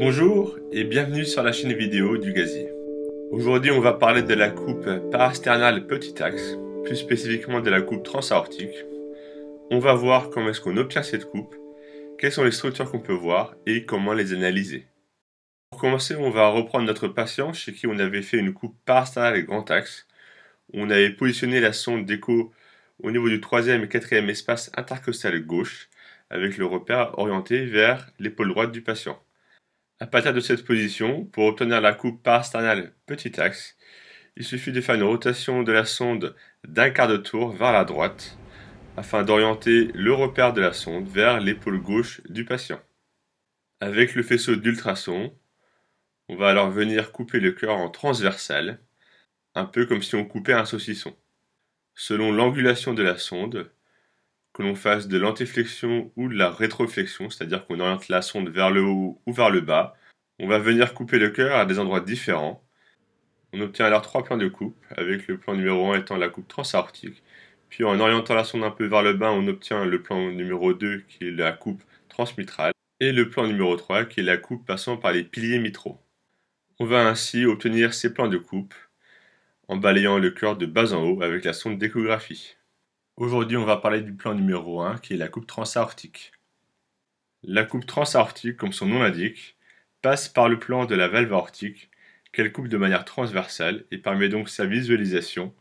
Bonjour et bienvenue sur la chaîne vidéo du Gazier. Aujourd'hui on va parler de la coupe parasternale petit axe, plus spécifiquement de la coupe transaortique. On va voir comment est-ce qu'on obtient cette coupe, quelles sont les structures qu'on peut voir et comment les analyser. Pour commencer, on va reprendre notre patient chez qui on avait fait une coupe parasternale et grand axe. On avait positionné la sonde d'écho au niveau du 3e et 4e espace intercostal gauche avec le repère orienté vers l'épaule droite du patient. À partir de cette position, pour obtenir la coupe parasternale petit axe, il suffit de faire une rotation de la sonde d'un quart de tour vers la droite afin d'orienter le repère de la sonde vers l'épaule gauche du patient. Avec le faisceau d'ultrasons, on va alors venir couper le cœur en transversal, un peu comme si on coupait un saucisson. Selon l'angulation de la sonde, que l'on fasse de l'antéflexion ou de la rétroflexion, c'est-à-dire qu'on oriente la sonde vers le haut ou vers le bas, on va venir couper le cœur à des endroits différents. On obtient alors 3 plans de coupe, avec le plan numéro 1 étant la coupe transaortique. Puis en orientant la sonde un peu vers le bas, on obtient le plan numéro 2 qui est la coupe transmitrale, et le plan numéro 3 qui est la coupe passant par les piliers mitraux. On va ainsi obtenir ces plans de coupe en balayant le cœur de bas en haut avec la sonde d'échographie. Aujourd'hui, on va parler du plan numéro 1 qui est la coupe transaortique. La coupe transaortique, comme son nom l'indique, passe par le plan de la valve aortique qu'elle coupe de manière transversale et permet donc sa visualisation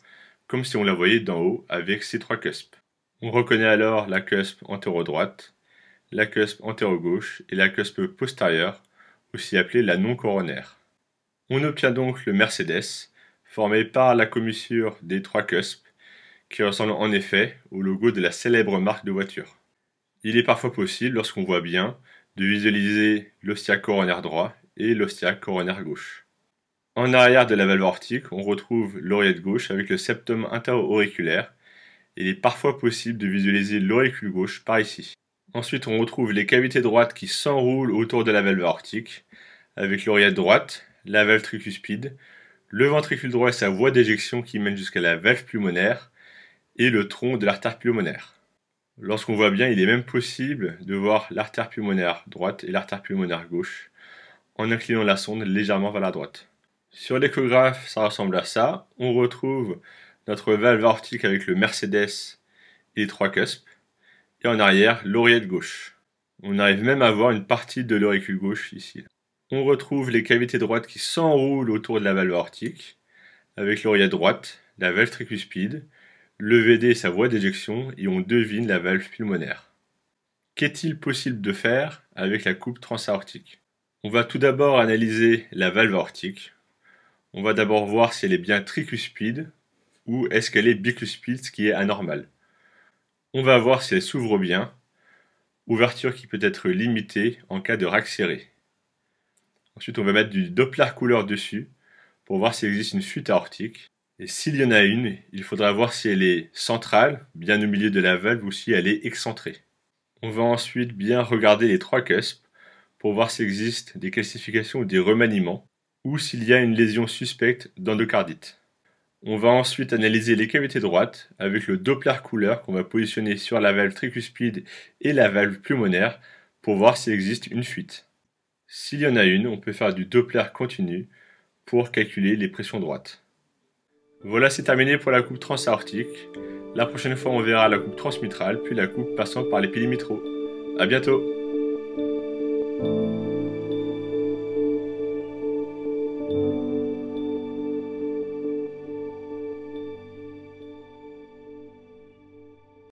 comme si on la voyait d'en haut avec ses 3 cuspes. On reconnaît alors la cuspe antéro-droite, la cuspe antéro-gauche et la cuspe postérieure, aussi appelée la non coronaire. On obtient donc le Mercedes, formé par la commissure des 3 cuspes, qui ressemble en effet au logo de la célèbre marque de voiture. Il est parfois possible, lorsqu'on voit bien, de visualiser l'ostia coronaire droit et l'ostia coronaire gauche. En arrière de la valve aortique, on retrouve l'oreillette gauche avec le septum intero-auriculaire. Il est parfois possible de visualiser l'auricule gauche par ici. Ensuite, on retrouve les cavités droites qui s'enroulent autour de la valve aortique, avec l'oreillette droite, la valve tricuspide, le ventricule droit et sa voie d'éjection qui mène jusqu'à la valve pulmonaire, et le tronc de l'artère pulmonaire. Lorsqu'on voit bien, il est même possible de voir l'artère pulmonaire droite et l'artère pulmonaire gauche en inclinant la sonde légèrement vers la droite. Sur l'échographe, ça ressemble à ça. On retrouve notre valve aortique avec le Mercedes et les 3 cuspes, et en arrière, l'oreillette gauche. On arrive même à voir une partie de l'auricule gauche ici. On retrouve les cavités droites qui s'enroulent autour de la valve aortique, avec l'oreillette droite, la valve tricuspide, le VD et sa voie d'éjection, et on devine la valve pulmonaire. Qu'est-il possible de faire avec la coupe transaortique? On va tout d'abord analyser la valve aortique. On va d'abord voir si elle est bien tricuspide ou est-ce qu'elle est bicuspide, ce qui est anormal. On va voir si elle s'ouvre bien, ouverture qui peut être limitée en cas de rack serré. Ensuite, on va mettre du Doppler couleur dessus pour voir s'il existe une fuite aortique. Et s'il y en a une, il faudra voir si elle est centrale, bien au milieu de la valve, ou si elle est excentrée. On va ensuite bien regarder les 3 cuspes pour voir s'il existe des calcifications ou des remaniements, ou s'il y a une lésion suspecte d'endocardite. On va ensuite analyser les cavités droites avec le Doppler couleur qu'on va positionner sur la valve tricuspide et la valve pulmonaire pour voir s'il existe une fuite. S'il y en a une, on peut faire du Doppler continu pour calculer les pressions droites. Voilà, c'est terminé pour la coupe transaortique. La prochaine fois, on verra la coupe transmitrale, puis la coupe passant par les piliers mitraux. A bientôt!